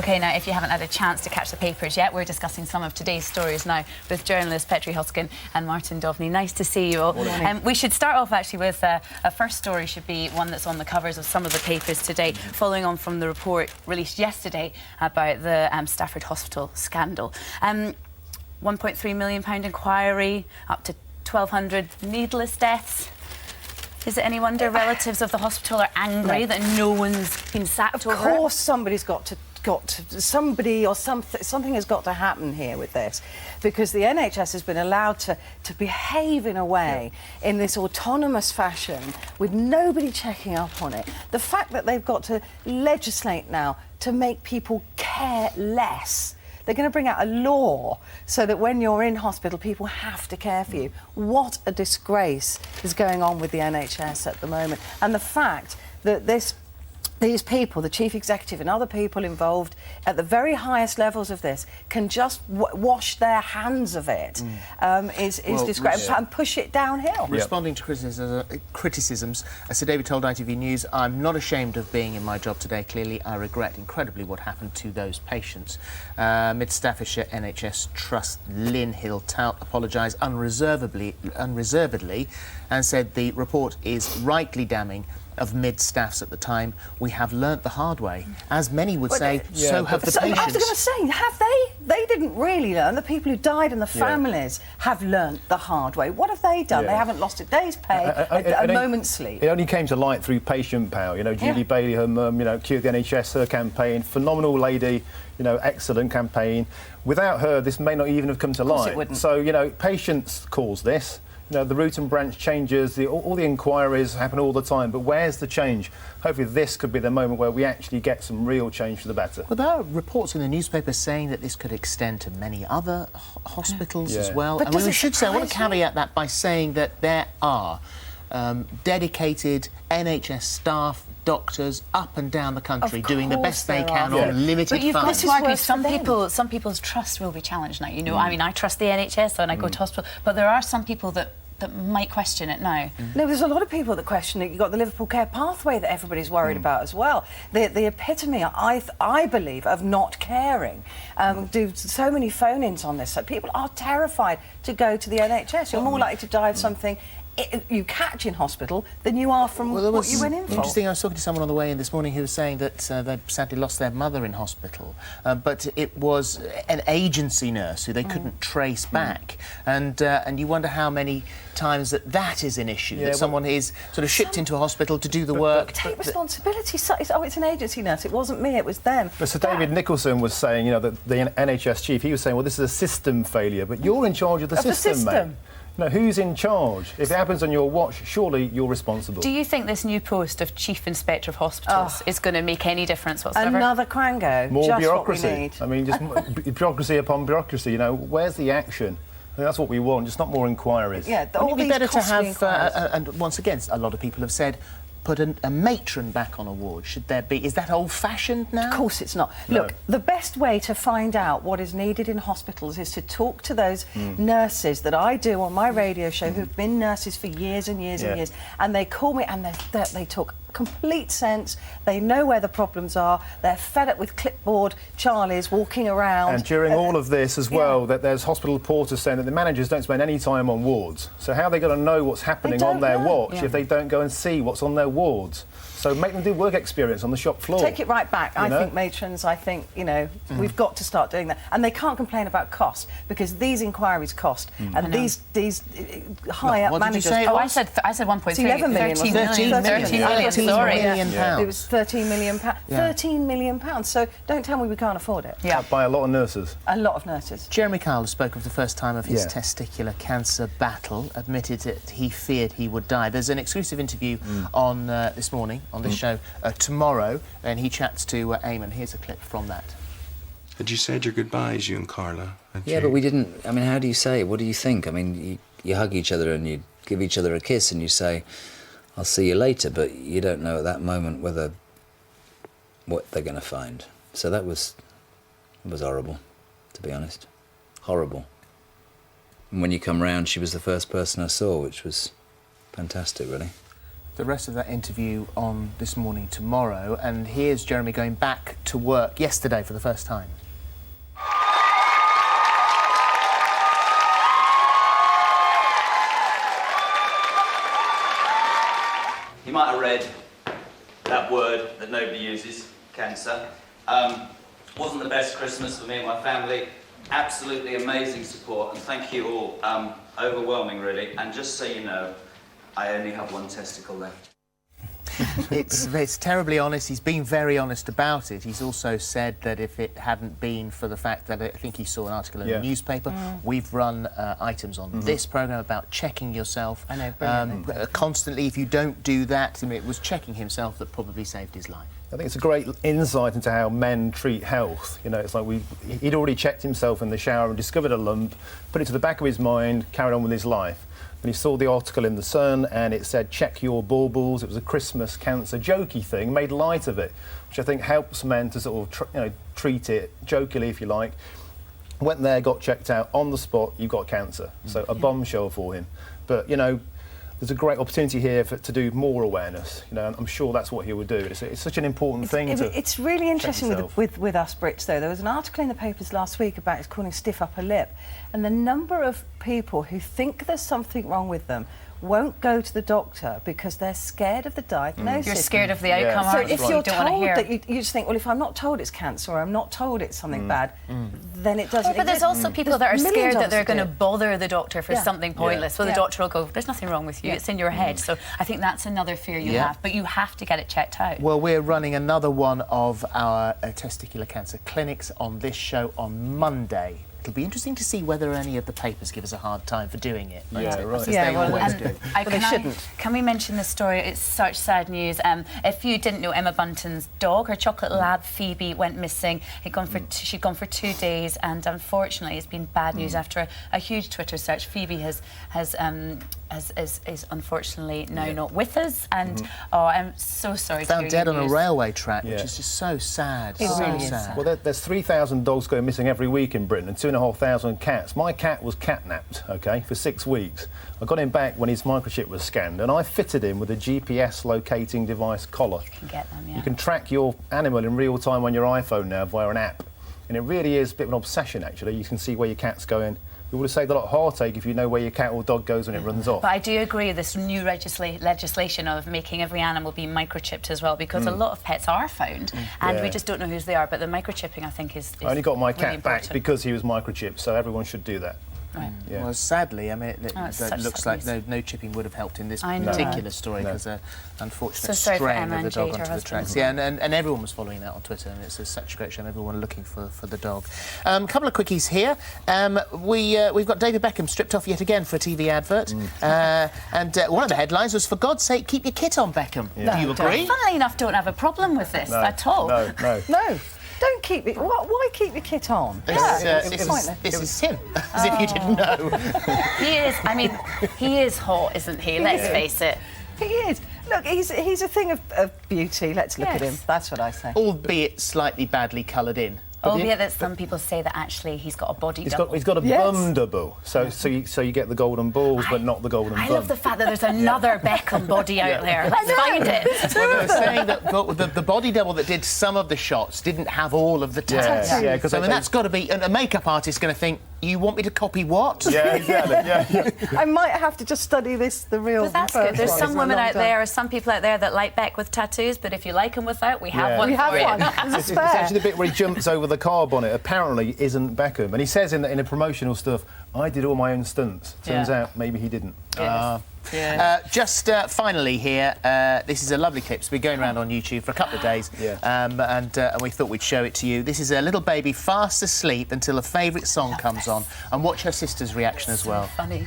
OK, now, if you haven't had a chance to catch the papers yet, we're discussing some of today's stories now with journalists Petri Hoskin and Martin Dovney. Nice to see you all. We should start off, actually, with a first story should be one that's on the covers of some of the papers today, following on from the report released yesterday about the Stafford Hospital scandal. £1.3 million inquiry, up to 1,200 needless deaths. Is it any wonder relatives of the hospital are angry that no one's been sacked over it? Of course, somebody's got to somebody or something has got to happen here with this, because the NHS has been allowed to behave in a way, in this autonomous fashion, with nobody checking up on it. The fact that they've got to legislate now to make people care less. They're going to bring out a law so that when you're in hospital, people have to care for you. What a disgrace is going on with the NHS at the moment. And the fact that these people, the chief executive and other people involved at the very highest levels of this, can just wash their hands of it is disgraceful and push it downhill. Responding to criticisms, Sir David told ITV News, "I'm not ashamed of being in my job today. Clearly, I regret incredibly what happened to those patients." Mid Staffordshire NHS Trust Lynn Hill Tout apologised unreservedly and said the report is rightly damning of mid-staffs at the time. "We have learnt the hard way." As many would say, so have the patients. I was going to say, have they? They didn't really learn. The people who died and the families have learnt the hard way. What have they done? They haven't lost a day's pay, a moment's sleep. It only came to light through Patient Power. You know, Julie Bailey, her mum, you know, cured the NHS, her campaign, phenomenal lady, you know, excellent campaign. Without her, this may not even have come to light. Of course it wouldn't. So, you know, patients caused this. You know, the root and branch changes, all the inquiries happen all the time, but where's the change? Hopefully this could be the moment where we actually get some real change for the better. Well, there are reports in the newspaper saying that this could extend to many other hospitals as well. But we should say, I want to caveat that by saying that there are dedicated NHS staff, doctors up and down the country doing the best they can on limited but you've funds. got to argue some people's trust will be challenged now. You know, I mean, I trust the NHS and I go to hospital, but there are some people that might question it now. No, there's a lot of people that question it. You've got the Liverpool Care Pathway that everybody's worried about as well. The epitome, I believe, of not caring. Do so many phone-ins on this. So people are terrified to go to the NHS. You're more likely to die of something you catch in hospital than you are from what you went in for. Interesting, I was talking to someone on the way in this morning who was saying that they sadly lost their mother in hospital, but it was an agency nurse who they couldn't trace back, and you wonder how many times that is an issue, that someone is sort of shipped into a hospital to do the work. Take responsibility. Oh, it's an agency nurse. It wasn't me, it was them. But Sir David Nicholson was saying, you know, that the NHS chief, he was saying, well, this is a system failure, but you're in charge of the system, mate. No, who's in charge? If it happens on your watch, surely you're responsible. Do you think this new post of Chief Inspector of Hospitals is going to make any difference whatsoever? Another Quango. More just bureaucracy. What we need. I mean, just bureaucracy upon bureaucracy, you know. Where's the action? I think that's what we want, just not more inquiries. Yeah, Wouldn't it be better to have, and once again, a lot of people have said, put a matron back on a ward? Should there be? Is that old-fashioned now? Of course it's not. No. Look, the best way to find out what is needed in hospitals is to talk to those nurses that I do on my radio show who've been nurses for years and years and years, and they call me and they talk complete sense. They know where the problems are. They're fed up with clipboard Charlies walking around. And during all of this as well, that there's hospital porters saying that the managers don't spend any time on wards. So how are they going to know what's happening on their watch if they don't go and see what's on their wards? So make them do work experience on the shop floor. Take it right back. I think matrons, you know, we've got to start doing that. And they can't complain about cost, because these inquiries cost. And these high-up managers... Oh, I said 1.3. 11 million. 13 million. Sorry. It was £13 million. £13 million. So don't tell me we can't afford it. Yeah. By a lot of nurses. A lot of nurses. Jeremy Kyle spoke of the first time of his testicular cancer battle, admitted that he feared he would die. There's an exclusive interview on this morning, on this show, tomorrow, and he chats to Eamon. Here's a clip from that. Had you said your goodbyes, you and Carla? Yeah, but we didn't. I mean, how do you say it? What do you think? I mean, you hug each other and you give each other a kiss and you say, I'll see you later, but you don't know at that moment what they're going to find. So it was horrible, to be honest. Horrible. And when you come round, she was the first person I saw, which was fantastic, really. The rest of that interview on This Morning tomorrow, and here's Jeremy going back to work yesterday for the first time. You might have read that word that nobody uses, cancer. Wasn't the best Christmas for me and my family. Absolutely amazing support, and thank you all. Overwhelming, really. And just so you know, I only have one testicle left. It's terribly honest. He's been very honest about it. He's also said that if it hadn't been for the fact that I think he saw an article in the newspaper, we've run items on this programme about checking yourself. I know, brilliant. Constantly. If you don't do that, I mean, it was checking himself that probably saved his life. I think it's a great insight into how men treat health. You know, it's like he'd already checked himself in the shower and discovered a lump, put it to the back of his mind, carried on with his life. And he saw the article in The Sun and it said, check your baubles. It was a Christmas cancer jokey thing, made light of it, which I think helps men to sort of treat it jokingly, if you like. Went there, got checked out, on the spot, you got cancer. So a bombshell for him. But, you know, there's a great opportunity here to do more awareness, you know, and I'm sure that's what he would do. It's such an important thing It's really interesting with us Brits, though. There was an article in the papers last week about it's calling stiff upper lip, and the number of people who think there's something wrong with them won't go to the doctor because they're scared of the diagnosis. You're scared of the outcome, So aren't you? if you're You don't want to told hear. that, you just think, well, if I'm not told it's cancer or I'm not told it's something bad, then it doesn't But there's exist. also people There's that are millions scared of that us they're who going to do. bother the doctor for something pointless. Well, the Yeah. doctor will go, there's nothing wrong with you, it's in your head. So I think that's another fear you have, but you have to get it checked out. Well, we're running another one of our testicular cancer clinics on this show on Monday. It'll be interesting to see whether any of the papers give us a hard time for doing it. Yeah, right. As Yeah, they well, always And do. they shouldn't. Can we mention the story? It's such sad news. If you didn't know, Emma Bunton's dog, her chocolate lab Phoebe, went missing. She'd gone for 2 days, and unfortunately, it's been bad news after a huge Twitter search. Phoebe is unfortunately now not with us, and I'm so sorry. Found to hear dead your on a news. railway track, Yeah. which is just so sad. It so really is sad. sad. Well, there's 3,000 dogs going missing every week in Britain and 2,500 cats. My cat was catnapped, OK, for 6 weeks. I got him back when his microchip was scanned and I fitted him with a GPS locating device collar. You can get them, yeah. You can track your animal in real time on your iPhone now via an app. And it really is a bit of an obsession, actually. You can see where your cat's going. It would have saved a lot of heartache if you know where your cat or dog goes when it runs off. But I do agree with this new legislation of making every animal be microchipped as well, because a lot of pets are found and we Yeah. just don't know whose they are. But the microchipping, I think, is I only got my really cat back important. because he was microchipped, so everyone should do that. Right. Yeah. Well, sadly, I mean, it it's such looks sad like no chipping would have helped in this I know. particular story No. because unfortunate So sorry for strain Emma of the and dog Jade, her onto the husband. tracks. Yeah, and everyone was following that on Twitter, and it's such a great shame. Everyone looking for the dog. A couple of quickies here. We've got David Beckham stripped off yet again for a TV advert, and one of the headlines was, "For God's sake, keep your kit on, Beckham." Do you agree? Funnily enough, don't have a problem with this at all. No, no. No, don't keep it. Why keep your kit on? This is him, as if you didn't know. He is. I mean, he is hot, isn't he? Let's face it. He is. Look, he's a thing of beauty. Let's look at him. Yes. That's what I say. Albeit slightly badly coloured in. Albeit that some people say that actually he's got a body double. He's got a Yes. bum double, so you get the golden balls, but not the golden I bum. love the fact that there's another Beckham body out there. Let's find it. Well, they were saying that the body double that did some of the shots didn't have all of the tattoos. Yeah, 'cause so I mean, they- that's got to be... A makeup artist going to think, you want me to copy what? Yeah, exactly. Yeah. I might have to just study the real. But that's first good. There's one. some It's a women long out time. there, or some people out there that like Beck with tattoos, but if you like him without, we have Yeah. one We have for you. one. There's a It's spare. actually the bit where he jumps over the car bonnet. Apparently, isn't Beckham, and he says in the promotional stuff, "I did all my own stunts." Turns Yeah. out maybe he didn't. Just finally here, this is a lovely clip. It's been going around on YouTube for a couple of days, Yeah. and we thought we'd show it to you. This is a little baby fast asleep until a favourite song comes on, and watch her sister's reaction as well. Funny.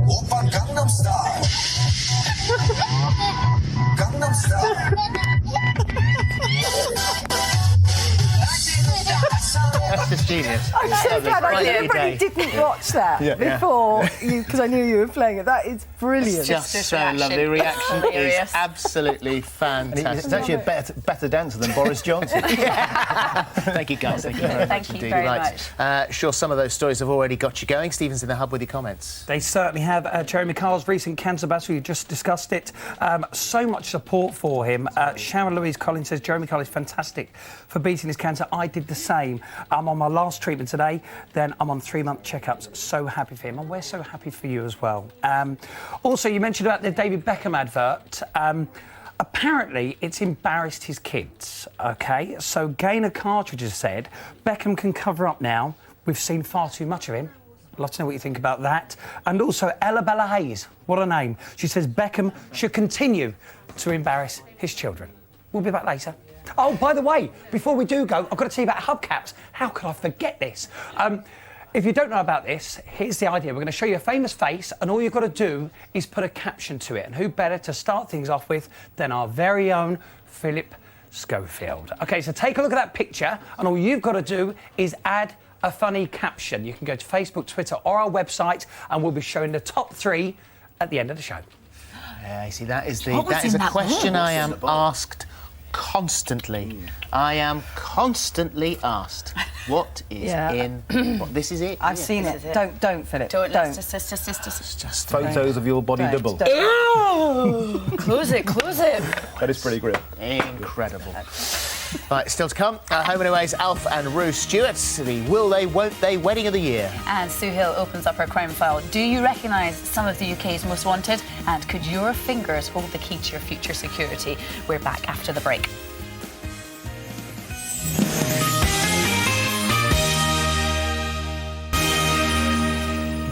오빤 강남 스타일 강남 스타일 That's just genius. I'm so glad I deliberately didn't watch that before you, because I knew you were playing it. That is brilliant. It's just This so reaction. lovely. The reaction is Hilarious. absolutely And fantastic. he's actually a better dancer than Boris Johnson. Thank you, guys. Thank you very Thank much you indeed. very Right. Sure, some of those stories have already got you going. Stephen's in the hub with your comments. They certainly have. Jeremy Carl's recent cancer battle, you just discussed it. So much support for him. Sharon Louise Collins says Jeremy Carl is fantastic for beating his cancer. I did the same. I'm on my last treatment today, then I'm on 3-month checkups. So happy for him, and we're so happy for you as well. Also, you mentioned about the David Beckham advert. Apparently, it's embarrassed his kids, OK? So Gaynor Cartridge has said Beckham can cover up now. We've seen far too much of him. I'd love to know what you think about that. And also, Ella Bella Hayes, what a name. She says Beckham should continue to embarrass his children. We'll be back later. Oh, by the way, before we do go, I've got to tell you about hubcaps. How could I forget this? If you don't know about this, here's the idea. We're going to show you a famous face, and all you've got to do is put a caption to it. And who better to start things off with than our very own Philip Schofield. OK, so take a look at that picture, and all you've got to do is add a funny caption. You can go to Facebook, Twitter, or our website, and we'll be showing the top 3 at the end of the show. Yeah, you see, that is in a that question box? I am asked constantly. I am constantly asked, what is in... What, this is it? I've seen This it. is it. Don't, Philip. Don't. Don't. Just Photos of your body Don't. double. Don't. Close it, close it. That is pretty grim. incredible. Right, still to come, Home and Away's Alf and Rue Stewart, the Will They, Won't They wedding of the year. And Sue Hill opens up her crime file. Do you recognise some of the UK's most wanted? And could your fingers hold the key to your future security? We're back after the break.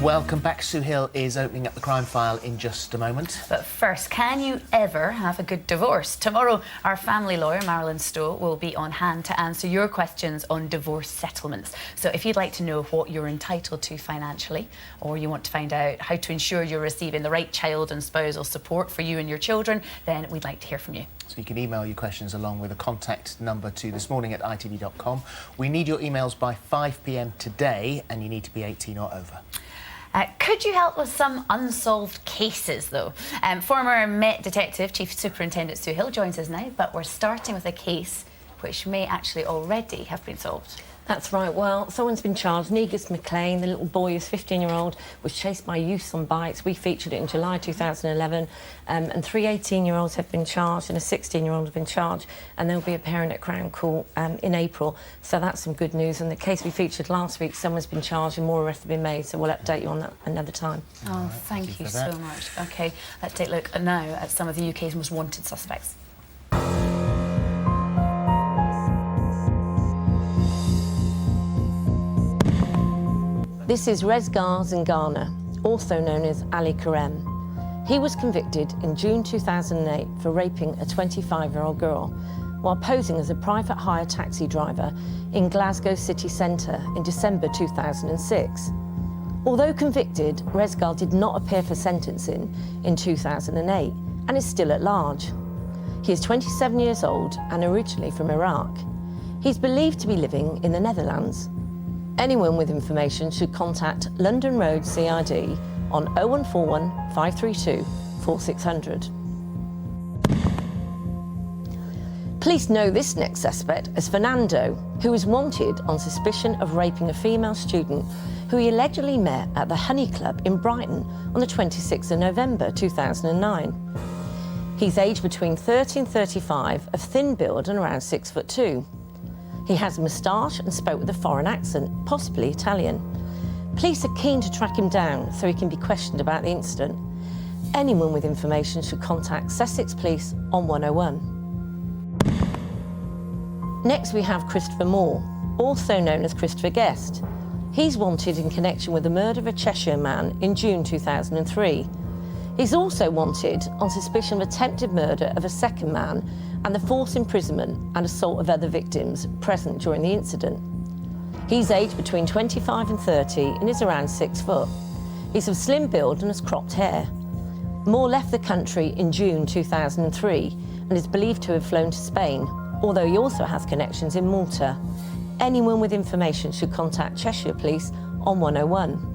Welcome back. Sue Hill is opening up the crime file in just a moment. But first, can you ever have a good divorce? Tomorrow, our family lawyer, Marilyn Stowe, will be on hand to answer your questions on divorce settlements. So if you'd like to know what you're entitled to financially, or you want to find out how to ensure you're receiving the right child and spousal support for you and your children, then we'd like to hear from you. So you can email your questions along with a contact number to thismorning@itv.com. We need your emails by 5 p.m. today, and you need to be 18 or over. Could you help with some unsolved cases, though? Former Met Detective Chief Superintendent Sue Hill joins us now, but we're starting with a case which may actually already have been solved. That's right. Well, someone's been charged. Negus McLean, the little boy who's 15-year-old, was chased by youths on bikes. We featured it in July 2011. And 3 18-year-olds have been charged and a 16-year-old has been charged. And they'll be appearing at Crown Court in April. So that's some good news. And the case we featured last week, someone's been charged and more arrests have been made. So we'll update you on that another time. Oh, thank you so much. OK, let's take a look now at some of the UK's most wanted suspects. This is Rezgar Zingana, also known as Ali Karem. He was convicted in June 2008 for raping a 25-year-old girl while posing as a private hire taxi driver in Glasgow city centre in December 2006. Although convicted, Rezgar did not appear for sentencing in 2008 and is still at large. He is 27 years old and originally from Iraq. He's believed to be living in the Netherlands. Anyone with information should contact London Road CID on 0141 532 4600. Police know this next suspect as Fernando, who is wanted on suspicion of raping a female student who he allegedly met at the Honey Club in Brighton on the 26th of November 2009. He's aged between 30 and 35, of thin build and around 6'2". He has a moustache and spoke with a foreign accent, possibly Italian. Police are keen to track him down so he can be questioned about the incident. Anyone with information should contact Sussex Police on 101. Next we have Christopher Moore, also known as Christopher Guest. He's wanted in connection with the murder of a Cheshire man in June 2003. He's also wanted on suspicion of attempted murder of a second man and the forced imprisonment and assault of other victims present during the incident. He's aged between 25 and 30 and is around 6 foot. He's of slim build and has cropped hair. Moore left the country in June 2003 and is believed to have flown to Spain, although he also has connections in Malta. anyone with information should contact Cheshire Police on 101.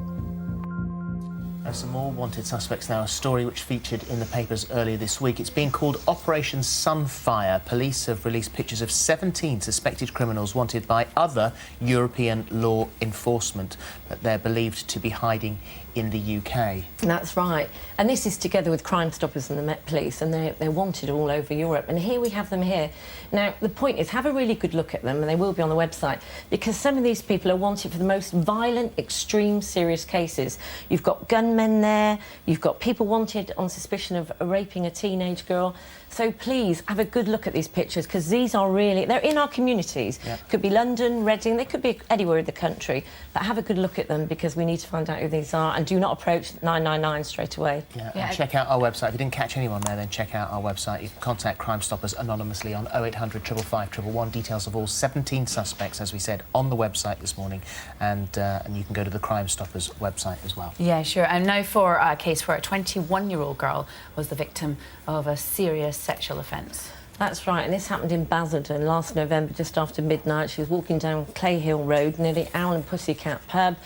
Some more wanted suspects now, a story which featured in the papers earlier this week. It's been called Operation Sunfire. Police have released pictures of 17 suspected criminals wanted by other European law enforcement, but they're believed to be hiding in the UK. That's right. And this is together with Crime Stoppers and the Met Police, and they're wanted all over Europe. And here we have them here. Now, the point is, have a really good look at them, and they will be on the website, because some of these people are wanted for the most violent, extreme, serious cases. You've got gunmen there, you've got people wanted on suspicion of raping a teenage girl. So please have a good look at these pictures, because these are really, they're in our communities. Yep. Could be London, Reading, they could be anywhere in the country, but have a good look at them, because we need to find out who these are, and do not approach 999 straight away. And check out our website. If you didn't catch anyone there, then check out our website. You can contact Crime Stoppers anonymously on 0800 555 111. Details of all 17 suspects, as we said, on the website this morning, and you can go to the Crime Stoppers website as well. Yeah, sure. And now for a case where a 21-year-old girl was the victim of a serious sexual offence. That's right, and this happened in Basildon last November, just after midnight. She was walking down Clay Hill Road near the Owl and Pussycat pub.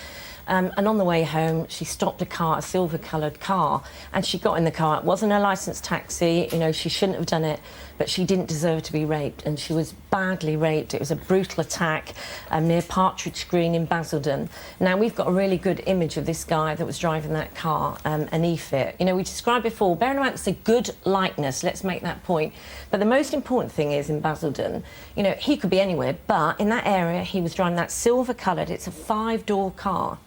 And on the way home, she stopped a car, a silver-coloured car, and she got in the car. It wasn't a licensed taxi, you know, she shouldn't have done it, but she didn't deserve to be raped, and she was badly raped. It was a brutal attack near Partridge Green in Basildon. Now, we've got a really good image of this guy that was driving that car, an EFIT. You know, we described before, bear in mind it's a good likeness, let's make that point. But the most important thing is, in Basildon, you know, he could be anywhere, but in that area, he was driving that silver-coloured, it's a 5-door car.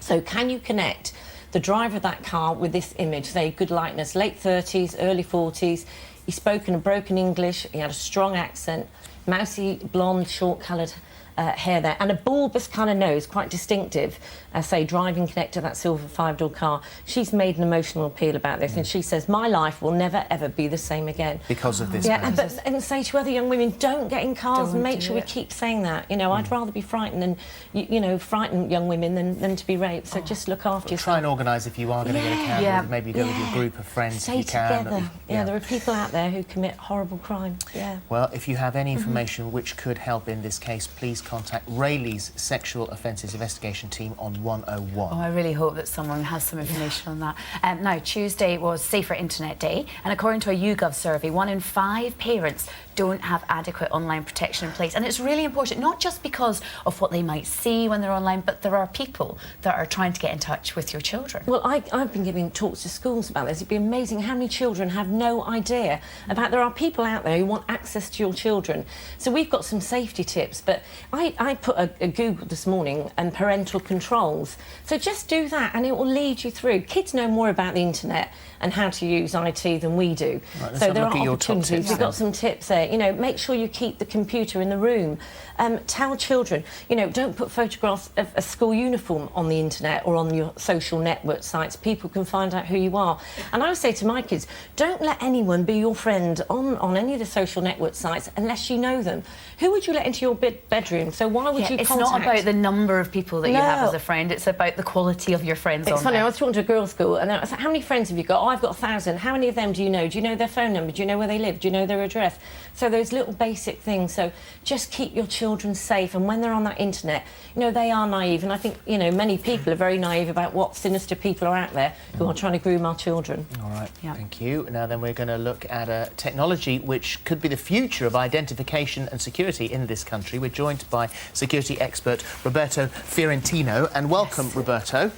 So can you connect the driver of that car with this image? Say, good likeness, late 30s, early 40s. He spoke in a broken English, he had a strong accent, mousy, blonde, short-coloured hair there, and a bulbous kind of nose, quite distinctive, say, driving connect to that silver 5-door car. She's made an emotional appeal about this, and she says, my life will never, ever be the same again. Because of this. Yeah, and say to other young women, don't get in cars, and make sure we keep saying that. You know, I'd rather be frightened and, you know, frighten young women than to be raped, so just look after yourself. Try and organise if you are going to get a cab, maybe go with your group of friends Stay if you can. together. Yeah, there are people out there who commit horrible crime. Yeah. Well, if you have any information which could help in this case, please contact Rayleigh's Sexual Offences Investigation Team on 101. Oh, I really hope that someone has some information on that. Now, Tuesday was Safer Internet Day, and according to a YouGov survey, 1 in 5 parents don't have adequate online protection in place. And it's really important, not just because of what they might see when they're online, but there are people that are trying to get in touch with your children. Well, I've been giving talks to schools about this. It'd be amazing how many children have no idea about there are people out there who want access to your children. So we've got some safety tips, but I put a Google this morning and parental controls. So just do that and it will lead you through. Kids know more about the internet and how to use IT than we do. Right, so there are opportunities. We've got some tips there. You know, make sure you keep the computer in the room. Tell children, you know, don't put photographs of a school uniform on the internet or on your social network sites. People can find out who you are. And I would say to my kids, don't let anyone be your friend on any of the social network sites unless you know them. Who would you let into your bedroom? So why would you It's contact? not about the number of people that you have as a friend, it's about the quality of your friends It's on funny, there. I was talking to a girls' school and I was like, how many friends have you got? Oh, I've got 1,000. How many of them do you know? Do you know their phone number? Do you know where they live? Do you know their address? So those little basic things. So just keep your children safe, and when they're on that internet, you know, they are naive, and I think, you know, many people are very naive about what sinister people are out there who are trying to groom our children. All right, thank you. Now then, we're going to look at a technology which could be the future of identification and security in this country. We're joined by security expert Roberto Fiorentino, and welcome, Roberto.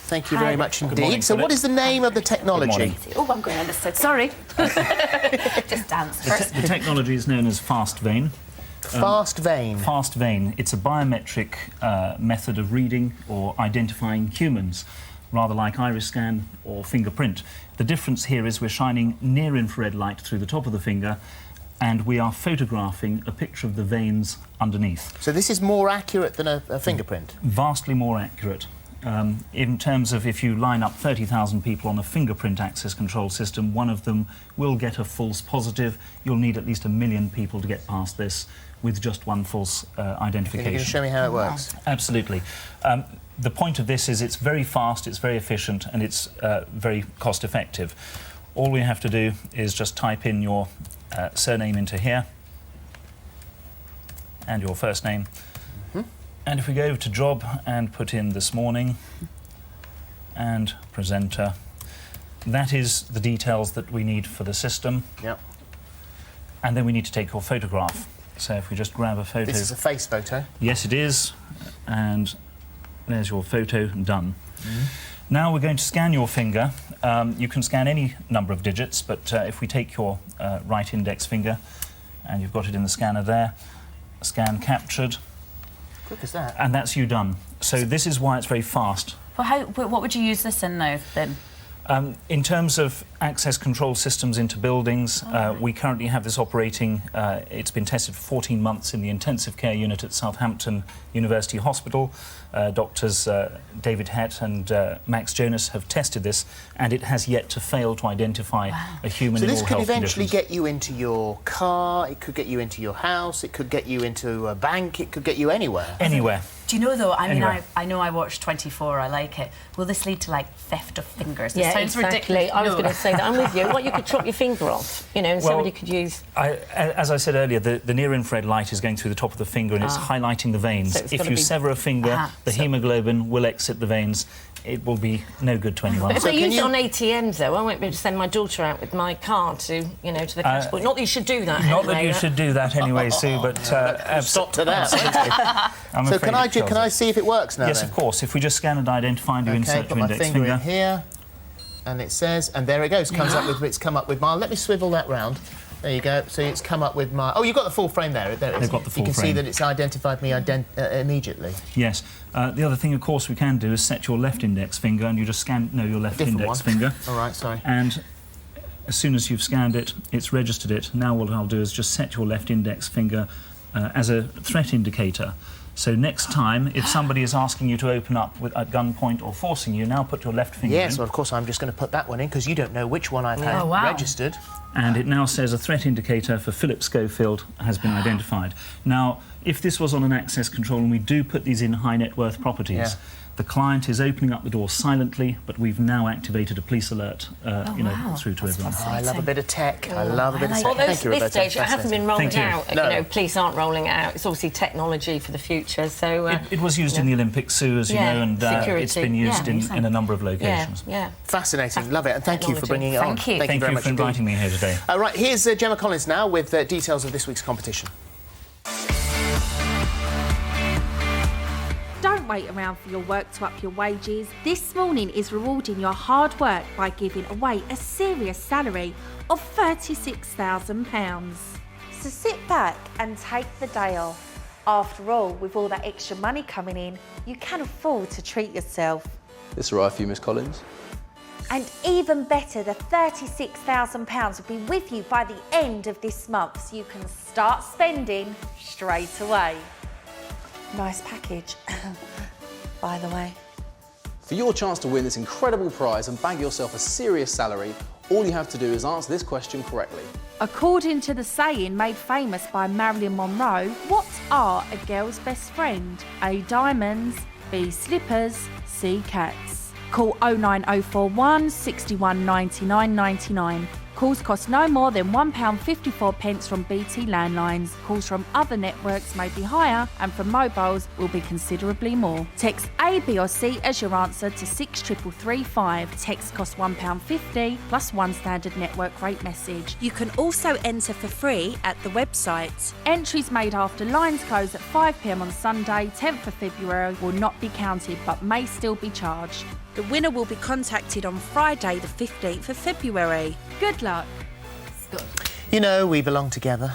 Thank you very much indeed. Morning, so what is the name of the technology? Oh, I'm going on this side. Sorry. Just dance first. The technology is known as Fast Vein. Fast Vein. Fast Vein. It's a biometric method of reading or identifying humans, rather like iris scan or fingerprint. The difference here is we're shining near-infrared light through the top of the finger, and we are photographing a picture of the veins underneath. So this is more accurate than a fingerprint? Vastly more accurate. In terms of if you line up 30,000 people on a fingerprint access control system, one of them will get a false positive. You'll need at least 1 million people to get past this with just one false identification. Can you show me how it works? Absolutely. The point of this is it's very fast, it's very efficient, and it's very cost-effective. All we have to do is just type in your surname into here and your first name, And if we go over to job and put in this morning and presenter, that is the details that we need for the system. Yep. And then we need to take your photograph. So if we just grab a photo. This is a face photo. Yes, it is. And there's your photo done. Now we're going to scan your finger. You can scan any number of digits, but if we take your right index finger, and you've got it in the scanner there, scan captured. Quick as that. And that's you done. So this is why it's very fast. Well, what would you use this in now, then? In terms of access control systems into buildings, we currently have this operating. It's been tested for 14 months in the intensive care unit at Southampton University Hospital. Doctors David Hett and Max Jonas have tested this, and it has yet to fail to identify a human in all health conditions. So this could eventually get you into your car, it could get you into your house, it could get you into a bank, it could get you anywhere. Anywhere. Do you know, though, I mean, Anyway. I know I watched 24, I like it. Will this lead to, like, theft of fingers? It Yeah, sounds exactly. ridiculous. I was No. going to say that. I'm with you. What, you could chop your finger off, you know, and Well, somebody could use... As I said earlier, the near-infrared light is going through the top of the finger and it's highlighting the veins. So it's If gotta you be- sever a finger, the haemoglobin will exit the veins. It will be no good to anyone. But if So I can use you- it on ATMs, though, I won't be able to send my daughter out with my card to, you know, to the cash point. Not that you should do that. Not that anyway, you should do that anyway, Sue, but... Stop to that. I'm So afraid can I see if it works now? Yes, then? of course. If we just scan and identify and you Okay, insert put your my index finger in here, and it says, and there it goes. It's come up with my. Let me swivel that round. There you go. So it's come up with my. Oh, you've got the full frame there. There it is. They've got the full You can see frame. that it's identified me immediately. Yes. The other thing, of course, we can do is set your left index finger, and you just scan your left Different index one. finger. All right, sorry. And as soon as you've scanned it, it's registered it. Now what I'll do is just set your left index finger as a threat indicator. So next time, if somebody is asking you to open up at gunpoint or forcing you, now put your left finger in. Yes, well, of course, I'm just going to put that one in because you don't know which one I've had Oh, wow. registered. And it now says a threat indicator for Philip Schofield has been identified. Now, if this was on an access control, and we do put these in high net worth properties, the client is opening up the door silently, but we've now activated a police alert, wow. through to everyone. I love a bit of tech. I love a bit of tech. Although Thank you, this Roberta. stage, it hasn't been rolled Thank you. out. No. You know, police aren't rolling it out. It's obviously technology for the future, so... It was used in the Olympics, Sue, as you Yeah, know, and security. it's been used Yeah, in a number of locations. Yeah. Fascinating. Love it. And thank you for bringing it on. Thank you. Thank very you much for indeed. inviting me here today. Right, here's Gemma Collins now with details of this week's competition. Don't wait around for your work to up your wages. This Morning is rewarding your hard work by giving away a serious salary of £36,000. So sit back and take the day off. After all, with all that extra money coming in, you can afford to treat yourself. This arrived for you, Miss Collins. And even better, the £36,000 will be with you by the end of this month, so you can start spending straight away. Nice package, by the way. For your chance to win this incredible prize and bag yourself a serious salary, all you have to do is answer this question correctly. According to the saying made famous by Marilyn Monroe, what are a girl's best friend? A, diamonds, B, slippers, C, cats. Call 09041 61 99 99. Calls cost no more than £1.54 from BT landlines. Calls from other networks may be higher, and from mobiles will be considerably more. Text A, B or C as your answer to 63335. Text costs £1.50 plus one standard network rate message. You can also enter for free at the website. Entries made after lines close at 5 p.m. on Sunday, 10th of February, will not be counted but may still be charged. The winner will be contacted on Friday, the 15th of February. Good luck. You know, we belong together.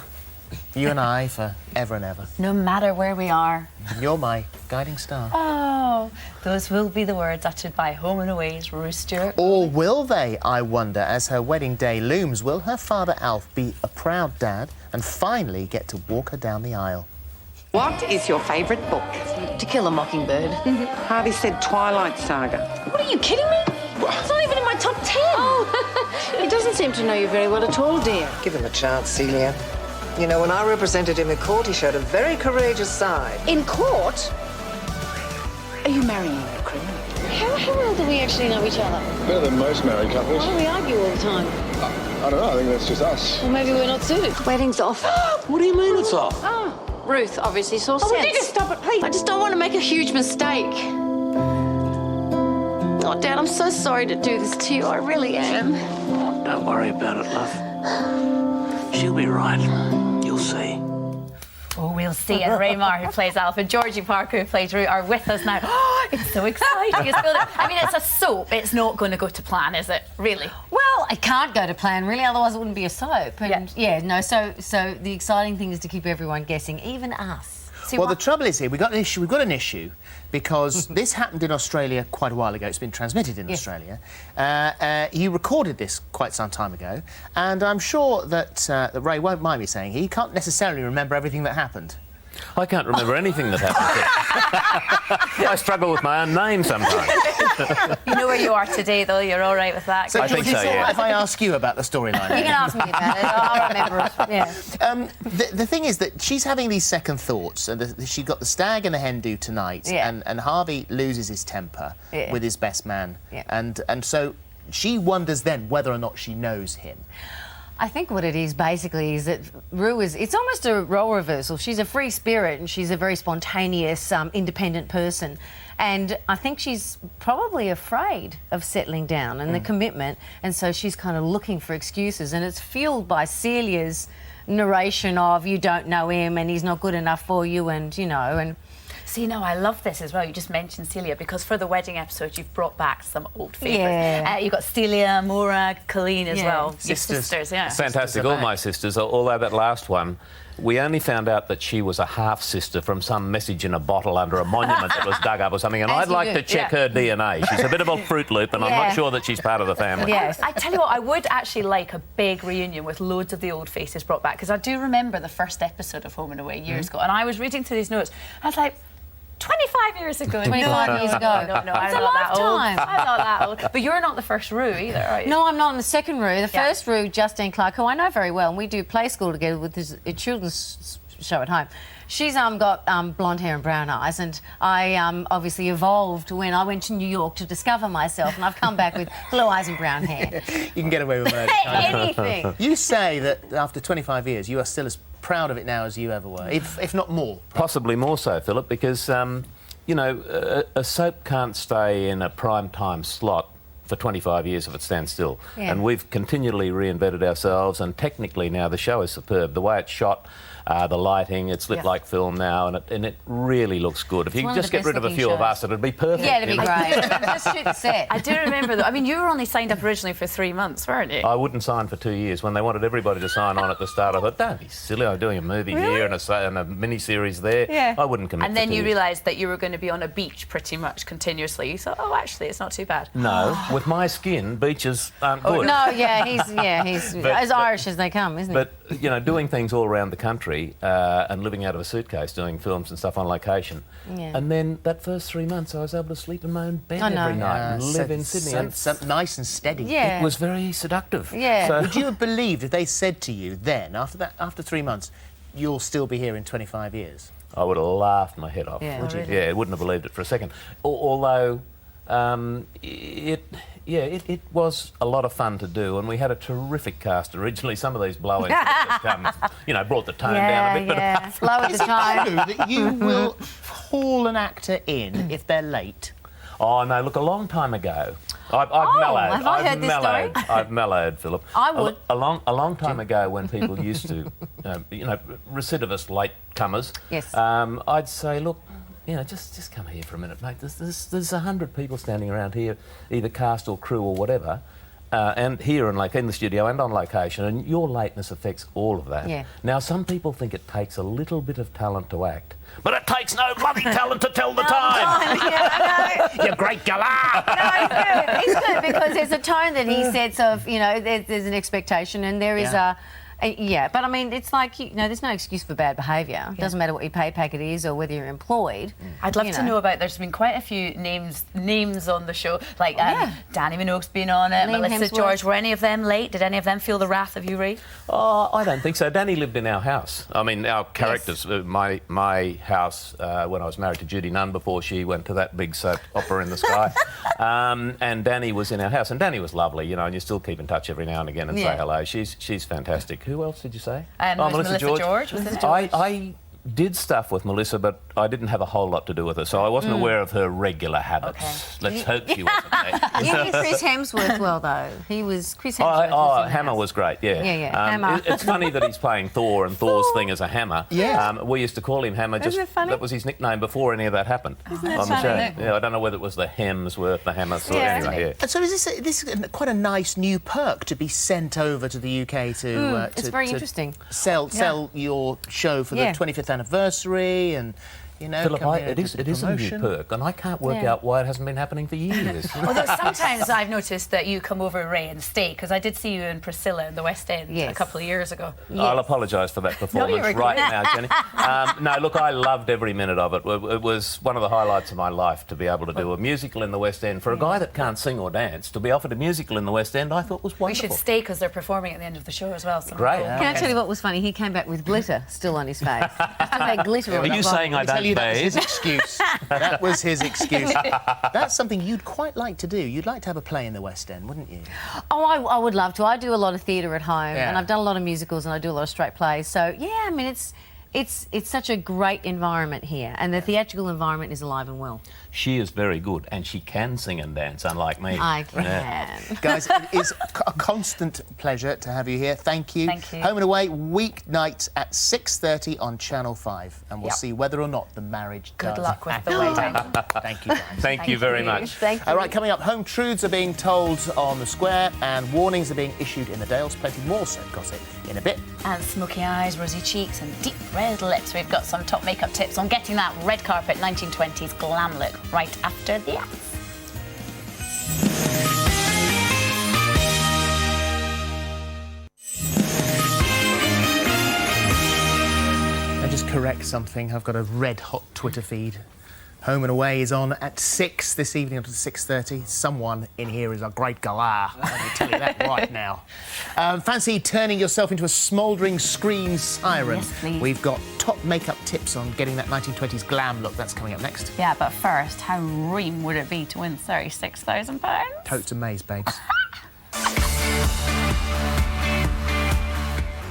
You and I for ever and ever. No matter where we are. And you're my guiding star. Oh, those will be the words uttered by Home and Away's Ruth Stewart. Or will they, I wonder, as her wedding day looms? Will her father, Alf, be a proud dad and finally get to walk her down the aisle? What is your favourite book? To Kill a Mockingbird. Harvey said Twilight Saga. What are you kidding me? It's not even in my top 10. Oh, he doesn't seem to know you very well at all, dear. Give him a chance, Celia. You know, when I represented him in court, he showed a very courageous side. In court? Are you marrying a criminal? How well do we actually know each other? Better than most married couples. Why do we argue all the time? I don't know, I think that's just us. Well, maybe we're not suited. Wedding's off. What do you mean it's off? Oh, Ruth obviously saw sense. Oh, would you just stop it, please? I just don't want to make a huge mistake. Oh, Dad, I'm so sorry to do this to you. I really am. Don't worry about it, love. She'll be right. You'll see. Oh, we'll see. And Ray Marr, who plays Alf, and Georgie Parker, who plays Rue, are with us now. Oh, it's so exciting. I mean, it's a soap. It's not going to go to plan, is it? Really? Well, it can't go to plan, really, otherwise it wouldn't be a soap. And so the exciting thing is to keep everyone guessing, even us. Well, the trouble is here, we've got an issue because this happened in Australia quite a while ago. It's been transmitted in Australia. You recorded this quite some time ago, and I'm sure that Ray won't mind me saying he can't necessarily remember everything that happened. I can't remember anything that happened. I struggle with my own name sometimes. You know where you are today, though. You're all right with that. So, I think so, yeah. If I ask you about the storyline, You can ask me about it. I'll remember it. Yeah. The thing is that she's having these second thoughts, and she got the stag and the hen do tonight, and Harvey loses his temper with his best man, and so she wonders then whether or not she knows him. I think what it is basically is that Rue it's almost a role reversal. She's a free spirit and she's a very spontaneous, independent person. And I think she's probably afraid of settling down and the commitment. And so she's kind of looking for excuses. And it's fueled by Celia's narration of you don't know him and he's not good enough for you and, you know, and... See, now I love this as well. You just mentioned Celia because for the wedding episode, you've brought back some old favourites. You've got Celia, Maura, Colleen as well. Sisters, Fantastic. All my sisters, although that last one, we only found out that she was a half-sister from some message in a bottle under a monument that was dug up or something, and I'd like to check her DNA. She's a bit of a Fruit Loop, and I'm not sure that she's part of the family. Yes. I tell you what, I would actually like a big reunion with loads of the old faces brought back, because I do remember the first episode of Home and Away years ago, and I was reading through these notes, I was like, 25 years ago. 25 years ago. No, I'm not that old. I'm not that old. But you're not the first Rue either, are you? No, I'm not. I'm the second Rue. The first Rue, Justine Clark, who I know very well, and we do play school together with this children's show at home. She's got blonde hair and brown eyes, and I obviously evolved when I went to New York to discover myself, and I've come back with blue eyes and brown hair. You can get away with murder. Anything. You say that after 25 years, you are still as proud of it now as you ever were, if not more. Possibly more so, Philip, because, you know, a soap can't stay in a prime time slot for 25 years if it stands still. And we've continually reinvented ourselves, and technically now the show is superb. The way it's shot, the lighting, it's lit like film now, and it really looks good. If you could just get rid of a few of us, it'd be perfect. Yeah, it'd be great. Just shoot the set. I do remember that. I mean, you were only signed up originally for 3 months, weren't you? I wouldn't sign for 2 years. When they wanted everybody to sign on at the start, I thought, don't be silly, I'm doing a movie here and a mini-series there. I wouldn't commit And then for 2 you years. realised that you were going to be on a beach pretty much continuously. You thought, oh, actually, it's not too bad. No, with my skin, beaches aren't good. No, he's as Irish as they come, isn't he? But, you know, doing things all around the country and living out of a suitcase, doing films and stuff on location. And then that first 3 months, I was able to sleep in my own bed every night and live in Sydney. Nice and steady. It was very seductive. So, would you have believed if they said to you then, after 3 months, you'll still be here in 25 years? I would have laughed my head off. Would you? Yeah, I wouldn't have believed it for a second. Although it was a lot of fun to do, and we had a terrific cast originally. Some of these blow-ins brought the tone down a bit. But lowered the tone. Is it true that you will haul an actor in if they're late? Oh no! Look, a long time ago, I've mellowed. Have I heard this story? I've mellowed, Philip. I would. A long time ago, when people used to, recidivist latecomers. Yes. I'd say, look, just come here for a minute, mate. There's 100 people standing around here, either cast or crew or whatever, and here in the studio and on location, and your lateness affects all of that. Yeah. Now, some people think it takes a little bit of talent to act, but it takes no bloody talent to tell the time. You great galah. No, it's good because there's a tone that he sets of, there's an expectation and there is but I mean, it's like, there's no excuse for bad behaviour. It doesn't matter what your pay packet is or whether you're employed. I'd love to know about, there's been quite a few names on the show, like Danny Minogue's been on it, Melissa Hemsworth. George. Were any of them late? Did any of them feel the wrath of you, Ray? Oh, I don't think so. Danny lived in our house. I mean, our characters, my house, when I was married to Judy Nunn before she went to that big soap opera in the sky. And Danny was in our house, and Danny was lovely, and you still keep in touch every now and again and say hello. She's fantastic. Who else did you say? Melissa George. Was it George? did stuff with Melissa, but I didn't have a whole lot to do with her, so I wasn't aware of her regular habits. Let's hope she wasn't. You knew Chris Hemsworth well, though. Chris Hemsworth was Hammer was great, yeah. Hammer. It's funny that he's playing Thor, and Thor's thing is a hammer. Yeah. We used to call him Hammer. Isn't it funny? That was his nickname before any of that happened. Isn't it on the funny? show. Yeah, I don't know whether it was the Hemsworth, the Hammer sort. Anyway, And so is this quite a nice new perk to be sent over to the UK to it's very interesting. Sell your show for the 25th anniversary, and you know, Philip, come here it to is a new perk, and I can't work out why it hasn't been happening for years. Although sometimes I've noticed that you come over, Ray, and stay, because I did see you in Priscilla in the West End a couple of years ago. I'll apologise for that performance right now, Jenny. No, look, I loved every minute of it. It was one of the highlights of my life to be able to do a musical in the West End. For a guy that can't sing or dance, to be offered a musical in the West End, I thought was wonderful. We should stay because they're performing at the end of the show as well. So great. Can I tell you what was funny? He came back with glitter still on his face. Still had glitter on. Are you saying I don't bathe? That was his excuse. That's something you'd quite like to do. You'd like to have a play in the West End, wouldn't you? Oh, I would love to. I do a lot of theatre at home, and I've done a lot of musicals, and I do a lot of straight plays. So yeah, I mean, it's such a great environment here, and the theatrical environment is alive and well. She is very good, and she can sing and dance, unlike me. I can. Guys, it is a constant pleasure to have you here. Thank you. Thank you. Home and Away, weeknights at 6:30 on Channel 5, and we'll see whether or not the marriage Good does luck with the actually wedding. happen. Thank you, guys. Thank you very much. Thank you. All right, coming up, home truths are being told on the square, and warnings are being issued in the Dales. Plenty more soap gossip in a bit. And smoky eyes, rosy cheeks and deep red lips. We've got some top makeup tips on getting that red carpet 1920s glam look right after the ads. I just correct something. I've got a red-hot Twitter feed. Home and Away is on at 6 this evening until 6:30. Someone in here is a great galah. I can tell you that right now. Fancy turning yourself into a smouldering screen siren? Yes, please. We've got top makeup tips on getting that 1920s glam look. That's coming up next. Yeah, but first, how ream would it be to win £36,000? Totes and maze, babes.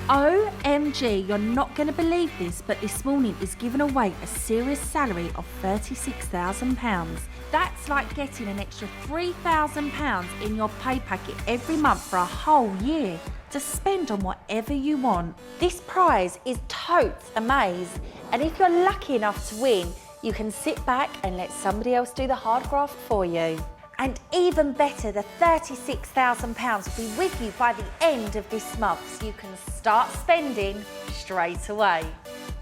OMG, you're not going to believe this, but this morning is giving away a serious salary of £36,000. That's like getting an extra £3,000 in your pay packet every month for a whole year to spend on whatever you want. This prize is totes amaze, and if you're lucky enough to win, you can sit back and let somebody else do the hard graft for you. And even better, the £36,000 will be with you by the end of this month, so you can start spending straight away.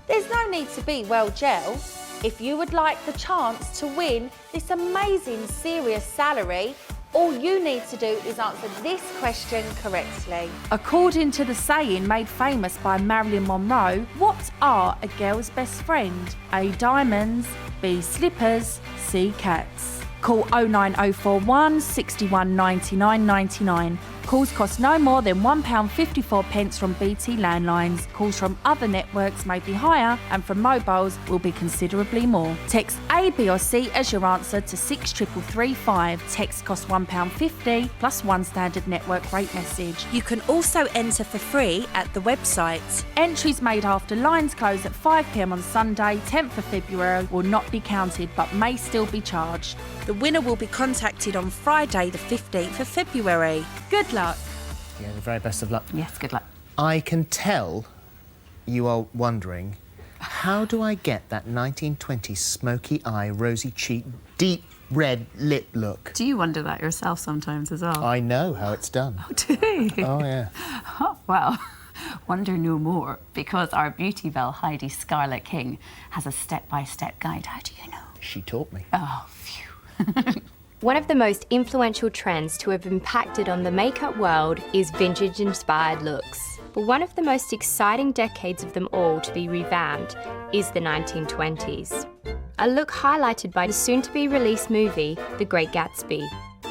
There's no need to be well gel. If you would like the chance to win this amazing serious salary, all you need to do is answer this question correctly. According to the saying made famous by Marilyn Monroe, what are a girl's best friend? A, diamonds, B, slippers, C, cats. Call 09041 61 99 99. Calls cost no more than £1.54 from BT landlines. Calls from other networks may be higher, and from mobiles will be considerably more. Text A, B or C as your answer to 63335. Text costs £1.50 plus one standard network rate message. You can also enter for free at the website. Entries made after lines close at 5 p.m. on Sunday, 10th of February, will not be counted but may still be charged. The winner will be contacted on Friday, the 15th of February. Good luck. Yeah, the very best of luck. Yes, good luck. I can tell you are wondering, how do I get that 1920s smoky eye, rosy cheek, deep red lip look? Do you wonder that yourself sometimes as well? I know how it's done. Oh, do you? Oh, yeah. Oh, well, wonder no more, because our beauty belle Heidi Scarlett King has a step-by-step guide. How do you know? She taught me. Oh, phew. One of the most influential trends to have impacted on the makeup world is vintage-inspired looks. But one of the most exciting decades of them all to be revamped is the 1920s. A look highlighted by the soon-to-be-released movie, The Great Gatsby.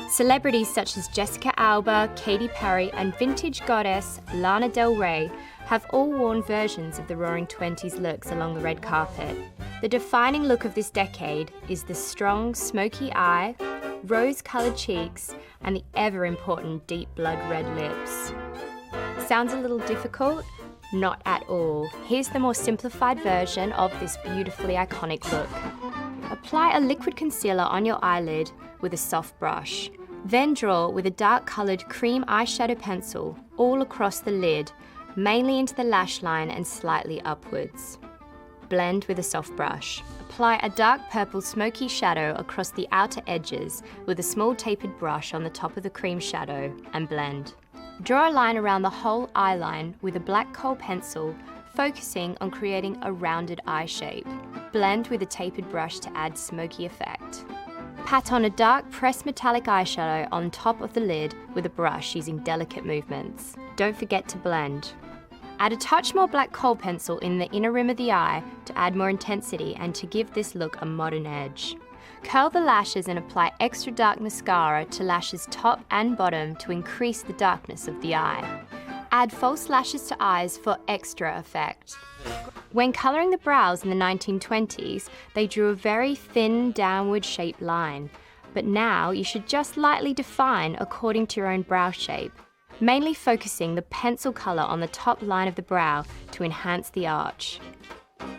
Celebrities such as Jessica Alba, Katy Perry, and vintage goddess Lana Del Rey have all worn versions of the Roaring Twenties looks along the red carpet. The defining look of this decade is the strong, smoky eye, rose-coloured cheeks, and the ever-important deep blood red lips. Sounds a little difficult? Not at all. Here's the more simplified version of this beautifully iconic look. Apply a liquid concealer on your eyelid with a soft brush. Then draw with a dark-coloured cream eyeshadow pencil all across the lid, mainly into the lash line and slightly upwards. Blend with a soft brush. Apply a dark purple smoky shadow across the outer edges with a small tapered brush on the top of the cream shadow and blend. Draw a line around the whole eyeline with a black kohl pencil, focusing on creating a rounded eye shape. Blend with a tapered brush to add smoky effect. Pat on a dark pressed metallic eyeshadow on top of the lid with a brush using delicate movements. Don't forget to blend. Add a touch more black kohl pencil in the inner rim of the eye to add more intensity and to give this look a modern edge. Curl the lashes and apply extra dark mascara to lashes top and bottom to increase the darkness of the eye. Add false lashes to eyes for extra effect. When colouring the brows in the 1920s, they drew a very thin downward shaped line, but now you should just lightly define according to your own brow shape, mainly focusing the pencil colour on the top line of the brow to enhance the arch.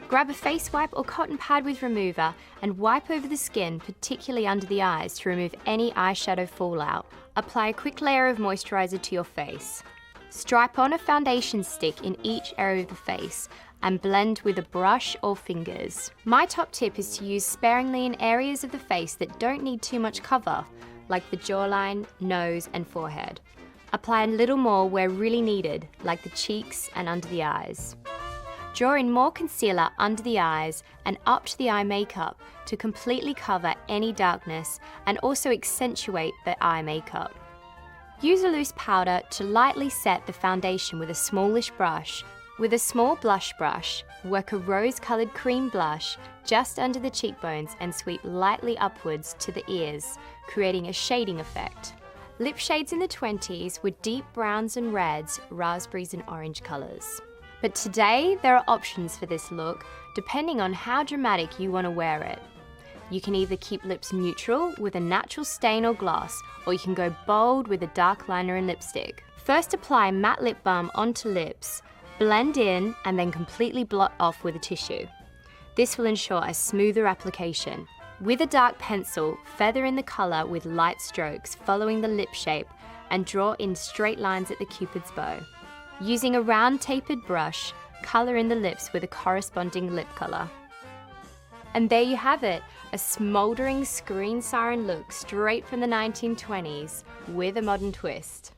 Grab a face wipe or cotton pad with remover and wipe over the skin, particularly under the eyes, to remove any eyeshadow fallout. Apply a quick layer of moisturiser to your face. Stripe on a foundation stick in each area of the face and blend with a brush or fingers. My top tip is to use sparingly in areas of the face that don't need too much cover, like the jawline, nose and forehead. Apply a little more where really needed, like the cheeks and under the eyes. Draw in more concealer under the eyes and up to the eye makeup to completely cover any darkness and also accentuate the eye makeup. Use a loose powder to lightly set the foundation with a smallish brush. With a small blush brush, work a rose-coloured cream blush just under the cheekbones and sweep lightly upwards to the ears, creating a shading effect. Lip shades in the 20s were deep browns and reds, raspberries and orange colours. But today, there are options for this look, depending on how dramatic you want to wear it. You can either keep lips neutral with a natural stain or gloss, or you can go bold with a dark liner and lipstick. First, apply matte lip balm onto lips, blend in, and then completely blot off with a tissue. This will ensure a smoother application. With a dark pencil, feather in the colour with light strokes following the lip shape and draw in straight lines at the cupid's bow. Using a round tapered brush, colour in the lips with a corresponding lip colour. And there you have it, a smouldering screen siren look straight from the 1920s with a modern twist.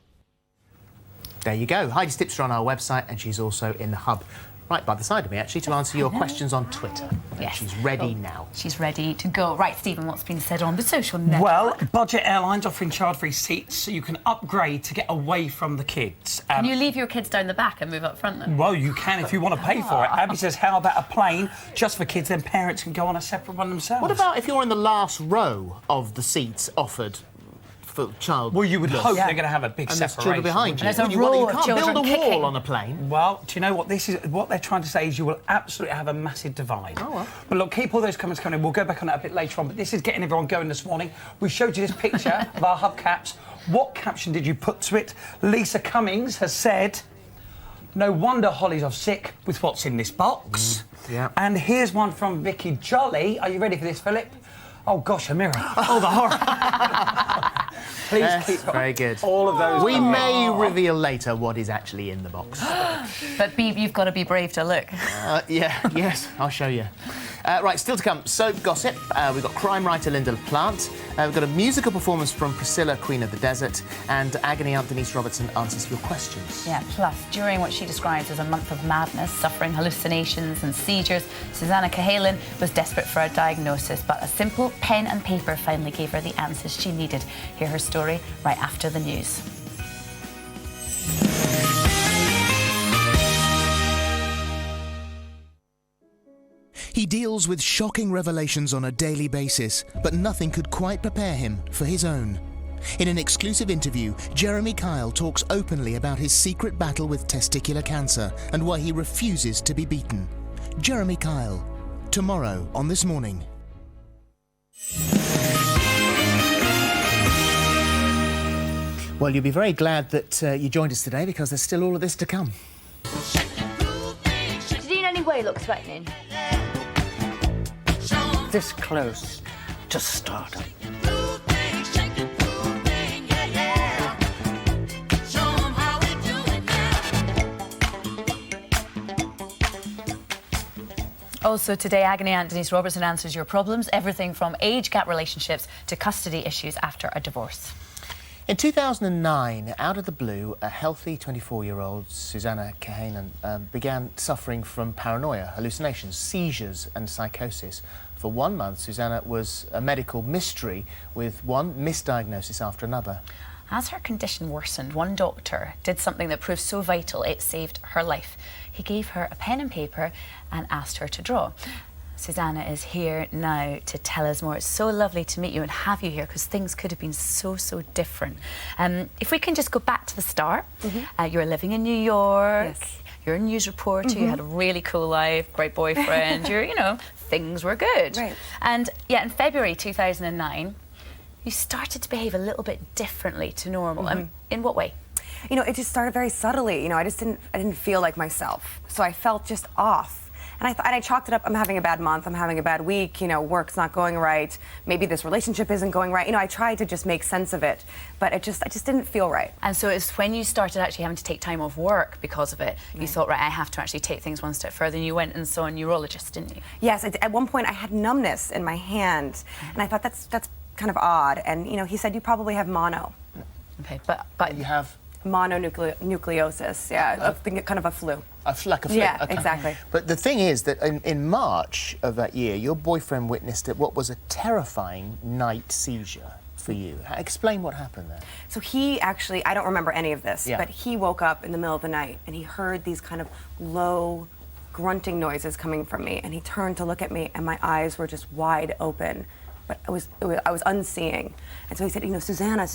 There you go. Heidi's tips are on our website and she's also in the hub right by the side of me, actually, to answer your questions on Twitter. Yes. She's ready now. She's ready to go. Right, Stephen, what's been said on the social network? Well, Budget Airlines offering child-free seats so you can upgrade to get away from the kids. Can you leave your kids down the back and move up front then? Well, you can if you want to pay for it. Abby says, how about a plane just for kids, then parents can go on a separate one themselves? What about if you're in the last row of the seats offered for child? Well, you would hope they're going to have a big and separation. there's children behind you. And there's a you row of can't children build a kicking. wall on a plane. Well, do you know what? This is what they're trying to say is you will absolutely have a massive divide. Oh, well. But look, keep all those comments coming in. We'll go back on that a bit later on. But this is getting everyone going this morning. We showed you this picture of our hubcaps. What caption did you put to it? Lisa Cummings has said, "No wonder Holly's off sick with what's in this box." Yeah. And here's one from Vicky Jolly. Are you ready for this, Philip? Oh gosh, a mirror. Oh, the horror. Please Yes, keep very good. all of those. We may reveal later what is actually in the box. But Beeb, you've got to be brave to look. Yes, I'll show you. Right, still to come, soap gossip. We've got crime writer Linda Plant. We've got a musical performance from Priscilla, Queen of the Desert, and agony aunt Denise Robertson answers your questions. Yeah, plus, during what she describes as a month of madness, suffering hallucinations and seizures, Susanna Cahalan was desperate for a diagnosis, but a simple pen and paper finally gave her the answers she needed. Hear her story right after the news. He deals with shocking revelations on a daily basis, but nothing could quite prepare him for his own. In an exclusive interview, Jeremy Kyle talks openly about his secret battle with testicular cancer and why he refuses to be beaten. Jeremy Kyle, tomorrow on This Morning. Well, you'll be very glad that you joined us today because there's still all of this to come. way looks threatening. This close to stardom. Also today, Agony Aunt Denise Robertson answers your problems, everything from age gap relationships to custody issues after a divorce. In 2009, out of the blue, a healthy 24-year-old, Susanna Kahanen, began suffering from paranoia, hallucinations, seizures and psychosis. For 1 month, Susanna was a medical mystery with one misdiagnosis after another. As her condition worsened, one doctor did something that proved so vital it saved her life. He gave her a pen and paper and asked her to draw. Susanna is here now to tell us more. It's so lovely to meet you and have you here because things could have been so different. If we can just go back to the start. You were living in New York. Yes. You're a news reporter. You had a really cool life, great boyfriend. Things were good. Right. And in February 2009, you started to behave a little bit differently to normal. In what way? It just started very subtly. I didn't feel like myself. So I felt just off. And I chalked it up, I'm having a bad month, I'm having a bad week, work's not going right, maybe this relationship isn't going right. I tried to just make sense of it, but I just didn't feel right. And so it's when you started actually having to take time off work because of it, you thought, right, I have to actually take things one step further, and you went and saw a neurologist, didn't you? Yes, at one point I had numbness in my hand, and I thought that's kind of odd, and he said, you probably have mono. Okay, but you have mononucleosis, kind of a flu. Like a flu? Yeah, okay. exactly. But the thing is that in March of that year, your boyfriend witnessed what was a terrifying night seizure for you. Explain what happened there. So he actually, I don't remember any of this, Yeah. but he woke up in the middle of the night and he heard these kind of low grunting noises coming from me, and he turned to look at me and my eyes were just wide open. But I was unseeing. And so he said, Susanna,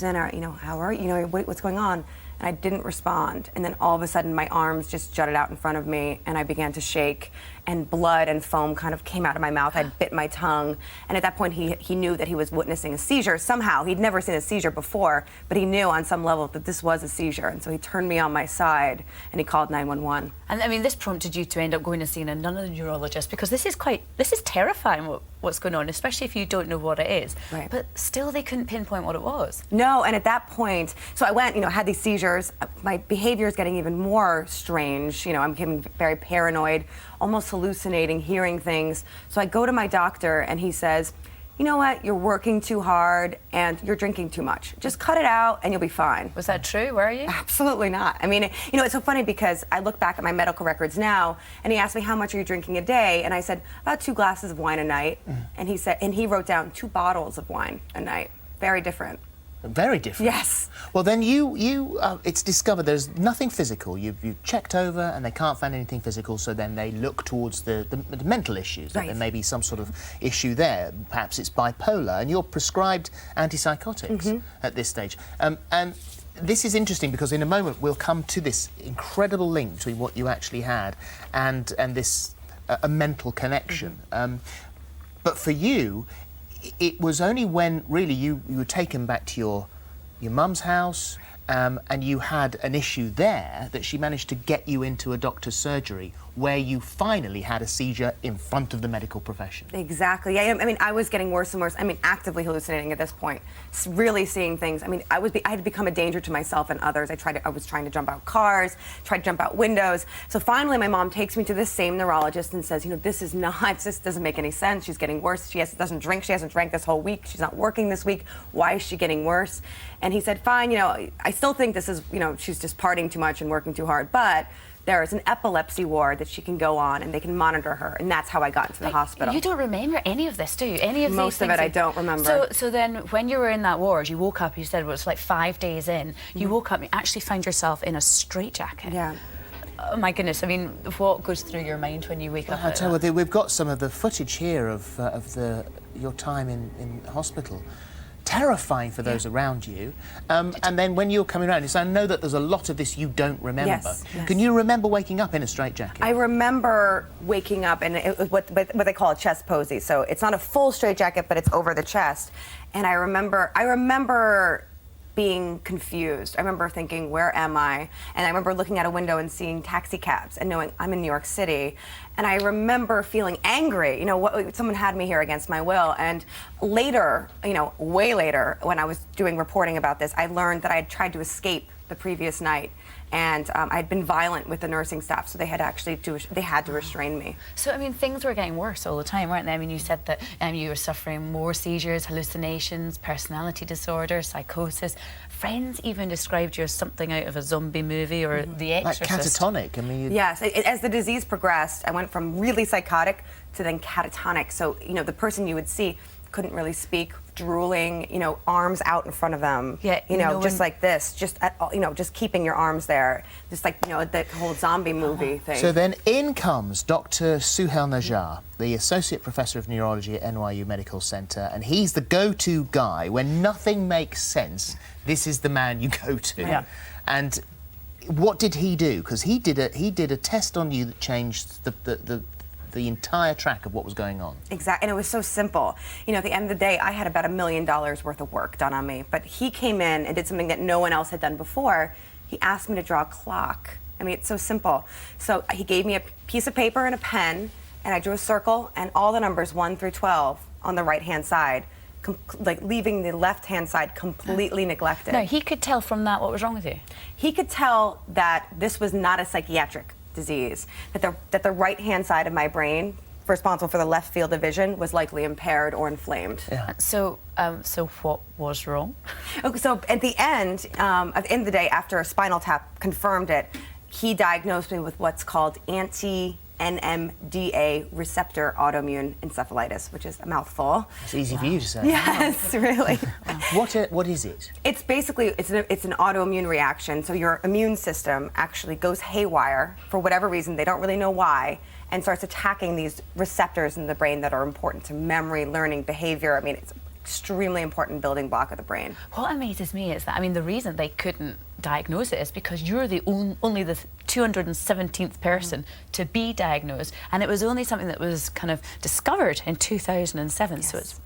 how are you? What's going on? And I didn't respond. And then all of a sudden, my arms just jutted out in front of me, and I began to shake, and blood and foam kind of came out of my mouth. I bit my tongue. And at that point, he knew that he was witnessing a seizure. Somehow, he'd never seen a seizure before, but he knew on some level that this was a seizure. And so he turned me on my side, and he called 911. And this prompted you to end up going and seeing another neurologist, because this is terrifying what's going on, especially if you don't know what it is. Right. But still, they couldn't pinpoint what it was. No, and at that point, so I went, had these seizures. My behavior is getting even more strange. I'm becoming very paranoid, almost hallucinating, hearing things. So I go to my doctor, and he says, you know what, you're working too hard and you're drinking too much. Just cut it out and you'll be fine. Was that true? Where are you? Absolutely not. It's so funny because I look back at my medical records now, and he asked me, how much are you drinking a day? And I said, about 2 glasses of wine a night. And he wrote down 2 bottles of wine a night. Very different. Very different? Yes. Well, then it's discovered there's nothing physical. You've checked over and they can't find anything physical, so then they look towards the mental issues. That there may be some sort of issue there. Perhaps it's bipolar, and you're prescribed antipsychotics at this stage. And this is interesting because in a moment we'll come to this incredible link between what you actually had and this a mental connection. But for you, it was only when really you were taken back to your mum's house and you had an issue there that she managed to get you into a doctor's surgery where you finally had a seizure in front of the medical profession. Exactly. Yeah, I was getting worse and worse. Actively hallucinating at this point, really seeing things. I had become a danger to myself and others. I was trying to jump out cars, tried to jump out windows. So finally, my mom takes me to this same neurologist and says, this doesn't make any sense. She's getting worse. She doesn't drink. She hasn't drank this whole week. She's not working this week. Why is she getting worse? And he said, fine, I still think this is, she's just partying too much and working too hard, but there is an epilepsy ward that she can go on and they can monitor her, and that's how I got into the hospital. You don't remember any of this, do you? Any of Most these things? of it I don't remember. So then when you were in that ward, you woke up, you said it was like 5 days in, you woke up and you actually found yourself in a straitjacket. Yeah. Oh my goodness, what goes through your mind when you wake up? I'll tell you, we've got some of the footage here of your time in hospital. Terrifying for those around you. And then when you're coming around, I know that there's a lot of this you don't remember. Yes. Can you remember waking up in a straitjacket? I remember waking up in what they call a chest posy. So it's not a full straitjacket, but it's over the chest. And I remember being confused. I remember thinking, where am I? And I remember looking out a window and seeing taxi cabs and knowing I'm in New York City. And I remember feeling angry, someone had me here against my will. And later, way later, when I was doing reporting about this, I learned that I had tried to escape the previous night. And I'd been violent with the nursing staff, so they had to restrain me. So, I mean, things were getting worse all the time, weren't they? I mean, you said that you were suffering more seizures, hallucinations, personality disorder, psychosis. Friends even described you as something out of a zombie movie or The Exorcist. Like catatonic, I mean... Yes, as the disease progressed, I went from really psychotic to then catatonic. So, the person you would see couldn't really speak, drooling, arms out in front of them. Yeah, just like this, just keeping your arms there, just like the whole zombie movie thing. So then in comes Dr. Suhail Najjar, the Associate Professor of Neurology at NYU Medical Center, and he's the go-to guy. When nothing makes sense, this is the man you go to. Yeah. And what did he do? Because he did a test on you that changed the entire track of what was going on. Exactly, and it was so simple. At the end of the day, I had about $1 million worth of work done on me, but he came in and did something that no one else had done before. He asked me to draw a clock. I mean, it's so simple. So he gave me a piece of paper and a pen, and I drew a circle, and all the numbers 1 through 12 on the right-hand side, leaving the left-hand side completely neglected. No, he could tell from that what was wrong with you. He could tell that this was not a psychiatric disease, that the right-hand side of my brain, responsible for the left field of vision, was likely impaired or inflamed. Yeah. So what was wrong? Okay, so at the end of the day, after a spinal tap confirmed it, he diagnosed me with what's called anti-NMDA receptor autoimmune encephalitis, which is a mouthful. It's easy for you to say. Yes, really. What is it? It's basically it's an autoimmune reaction. So your immune system actually goes haywire for whatever reason. They don't really know why, and starts attacking these receptors in the brain that are important to memory, learning, behavior. I mean, it's an extremely important building block of the brain. What amazes me is that, the reason they couldn't diagnose it is because you're the only the 217th person to be diagnosed, and it was only something that was kind of discovered in 2007. Yes. So it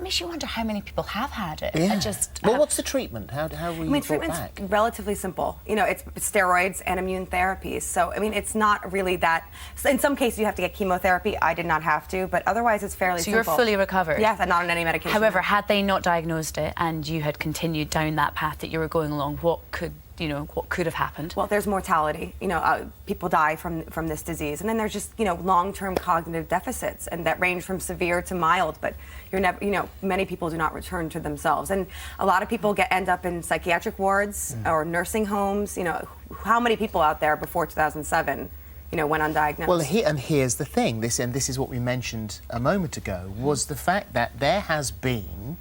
makes you wonder how many people have had it. Yeah. And just what's the treatment? How were you brought treatment's back? Relatively simple. It's steroids and immune therapies. So it's not really that. In some cases, you have to get chemotherapy. I did not have to, but otherwise, it's fairly simple. So you're fully recovered. Yes, I'm not on any medication. However, had they not diagnosed it and you had continued down that path that you were going along, what could have happened? Well, there's mortality. People die from this disease, and then there's just long-term cognitive deficits, and that range from severe to mild. But you're never, many people do not return to themselves, and a lot of people end up in psychiatric wards or nursing homes. How many people out there before 2007? Went undiagnosed. Well, here's the thing. This is what we mentioned a moment ago. Was the fact that there has been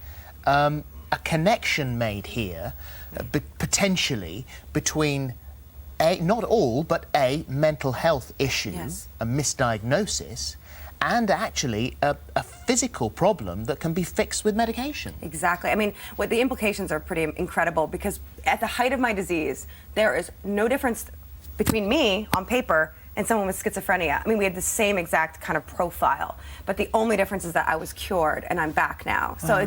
a connection made here. Potentially between not all, but a mental health issue, yes, a misdiagnosis, and actually a physical problem that can be fixed with medication. Exactly. What the implications are pretty incredible, because at the height of my disease, there is no difference between me on paper and someone with schizophrenia. We had the same exact kind of profile, but the only difference is that I was cured and I'm back now. So,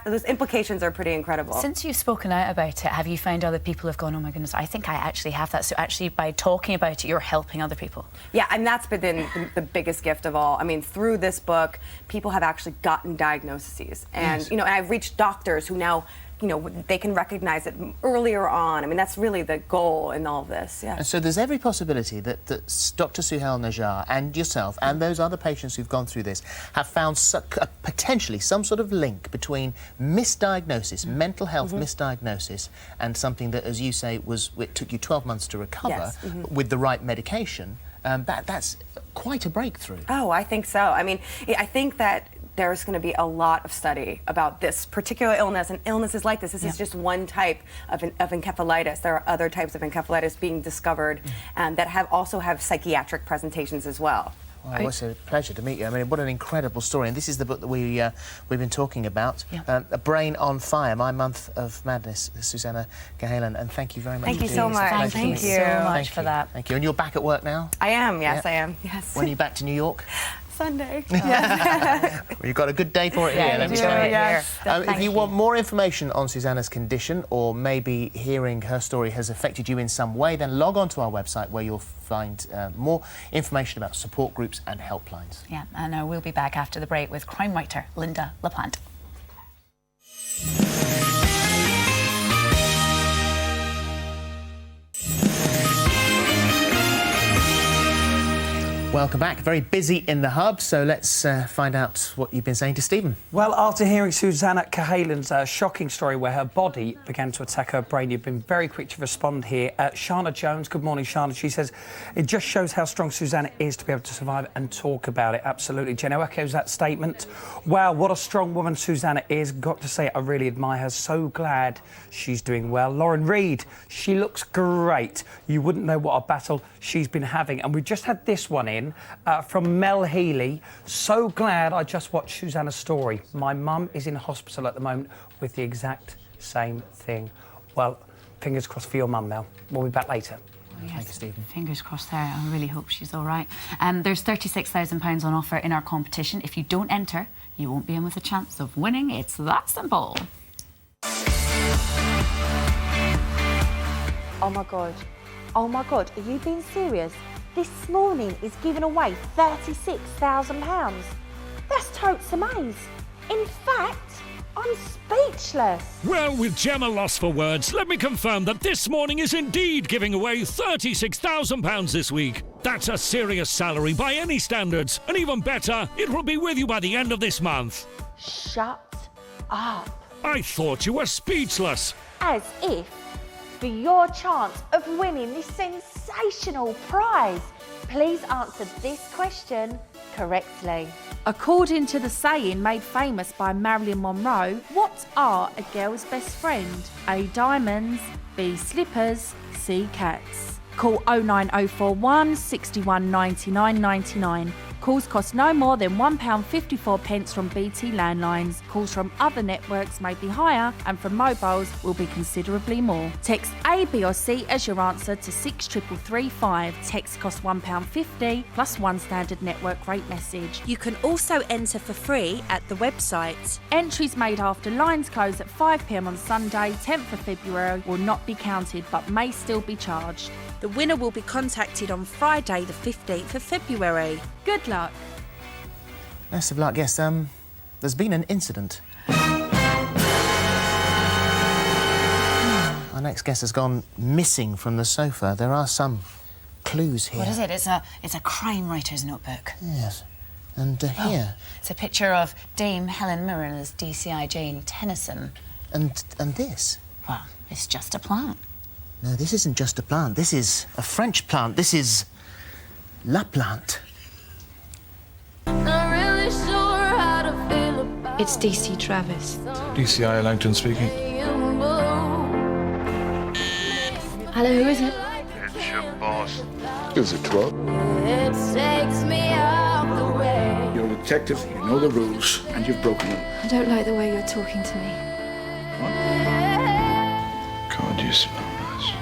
those implications are pretty incredible. Since you've spoken out about it, have you found other people have gone, oh my goodness, I think I actually have that? So actually, by talking about it, you're helping other people? Yeah, and that's been the biggest gift of all. Through this book, people have actually gotten diagnoses, and yes, and I've reached doctors who now, they can recognize it earlier on. That's really the goal in all of this, yeah. And so there's every possibility that Dr. Suhail Najjar and yourself and those other patients who've gone through this have found potentially some sort of link between misdiagnosis, mental health misdiagnosis, and something that, as you say, it took you 12 months to recover with the right medication. That's quite a breakthrough. Oh, I think so. I think that there's going to be a lot of study about this particular illness and illnesses like this. This is just one type of encephalitis. There are other types of encephalitis being discovered that also have psychiatric presentations as well. Well, it's a pleasure to meet you. What an incredible story. And this is the book that we've been talking about, A Brain on Fire, My Month of Madness, Susanna Cahalan. And thank you very much. Thank you so much. Thank you so much for that. Thank you. And you're back at work now? I am, yes, I am. Yes. When are you back to New York? Sunday. We've got a good day for it here. Yeah, Let me we tell do, you. yes. If Thank you you. want more information on Susanna's condition, or maybe hearing her story has affected you in some way, then log on to our website where you'll find more information about support groups and helplines. Yeah, and we'll be back after the break with crime writer Linda LaPlante. Welcome back. Very busy in the hub, so let's find out what you've been saying to Stephen. Well, after hearing Susanna Cahalan's shocking story where her body began to attack her brain, you've been very quick to respond here. Shana Jones, good morning, Shana. She says, it just shows how strong Susanna is to be able to survive and talk about it. Absolutely. Jenno echoes that statement. Wow, what a strong woman Susanna is. Got to say, I really admire her. So glad she's doing well. Lauren Reed, she looks great. You wouldn't know what a battle she's been having. And we just had this one in from Mel Healy. So glad I just watched Susanna's story. My mum is in hospital at the moment with the exact same thing. Well, fingers crossed for your mum, Mel. We'll be back later. Yes. Thank you, Stephen. Fingers crossed there. I really hope she's all right. There's £36,000 on offer in our competition. If you don't enter, you won't be in with a chance of winning. It's that simple. Oh my God. Oh my God, are you being serious? This morning is giving away £36,000. That's totes amaze. In fact, I'm speechless. Well, with Gemma lost for words, let me confirm that this morning is indeed giving away £36,000 this week. That's a serious salary by any standards, and even better, it will be with you by the end of this month. Shut up. I thought you were speechless. As if, for your chance of winning this sensational prize, please answer this question correctly. According to the saying made famous by Marilyn Monroe, what are a girl's best friend? A, diamonds, B, slippers, C, cats. Call 09041 61 99 99. Calls cost no more than £1.54 from BT landlines. Calls from other networks may be higher, and from mobiles will be considerably more. Text A, B or C as your answer to 63335. Text costs £1.50 plus one standard network rate message. You can also enter for free at the website. Entries made after lines close at 5 p.m. on Sunday, 10th of February, will not be counted but may still be charged. The winner will be contacted on Friday, the 15th of February. Good luck. Best of luck. Yes, there's been an incident. Our next guest has gone missing from the sofa. There are some clues here. What is it? It's a crime writer's notebook. Yes. And here. It's a picture of Dame Helen Mirren as DCI Jane Tennyson. And this? Well, it's just a plant. No, this isn't just a plant. This is a French plant. This is La Plante. It's DC Travis. DCI Langton speaking. Hello, who is it? It's your boss. Is it 12? You're a detective, you know the rules, and you've broken them. I don't like the way you're talking to me. God, you smell nice.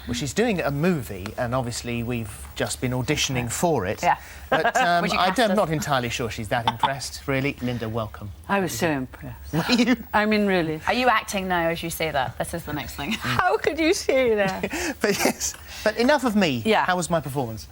Well, she's doing a movie, and obviously we've just been auditioning for it. Yeah. But Would you cast I'm us? not entirely sure she's that impressed, really. Linda, welcome. I was so impressed. Were you? I mean, really. Are you acting now as you say that? This is the next thing. How could you say that? But yes, but enough of me. Yeah. How was my performance?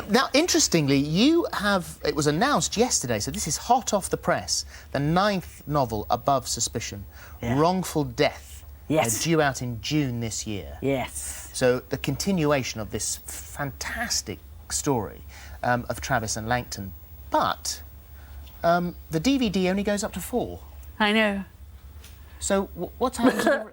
Now, interestingly, it was announced yesterday, so this is hot off the press, the 9th novel above suspicion, Wrongful Death. Yes. Due out in June this year. Yes. So the continuation of this fantastic story of Travis and Langton. But the DVD only goes up to 4. I know. So what's happened to the...